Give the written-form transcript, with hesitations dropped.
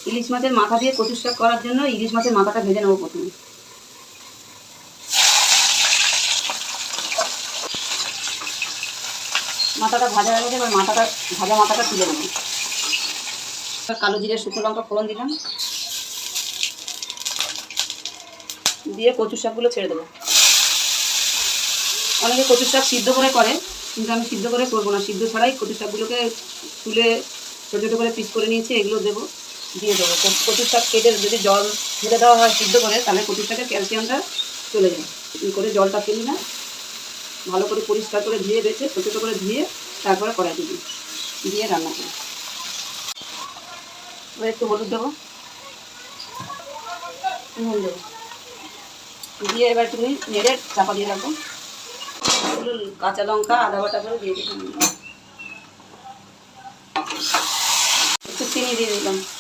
ইলিশ মাছের মাথা দিয়ে কচুর শাক করার জন্য ইলিশ মাছের মাথাটা ভেজে নেবো প্রথমে। মাথাটা ভাজা হয়ে গেছে, এবার ভাজা মাথাটা তুলে নেবো। কালো জিরে শুকনো লঙ্কা ফোড়ন দিলাম, দিয়ে কচুর শাকগুলো ছেড়ে দেবো। অনেকে কচুর শাক সিদ্ধ করে, কিন্তু আমি সিদ্ধ করে করবো না। সিদ্ধ ছাড়াই কচুর শাকগুলোকে তুলে ছোটো ছোটো করে পিস করে নিয়েছি, এগুলো দেবো, দিয়ে দেবো। কচুর শাক কেটে যদি জল ঢেলে দেওয়া হয় সিদ্ধ করে, তাহলে কচুর শাকের ক্যালসিয়ামটা চলে যায়। করে জলটা ফেলি না, ভালো করে পরিষ্কার করে ধুয়ে বেছে ছোটো ছোটো করে ধুয়ে তারপরে কড়াইতে দিই, দিয়ে রান্না করি। এবার একটু হলুদ দেবো, নুন দেবো, দিয়ে এবার তুমি নেড়ে চাপা দিয়ে রাখবো। কাঁচা লঙ্কা আদা বাটা করে দিয়ে দিলাম, একটু চিনি দিয়ে দিলাম।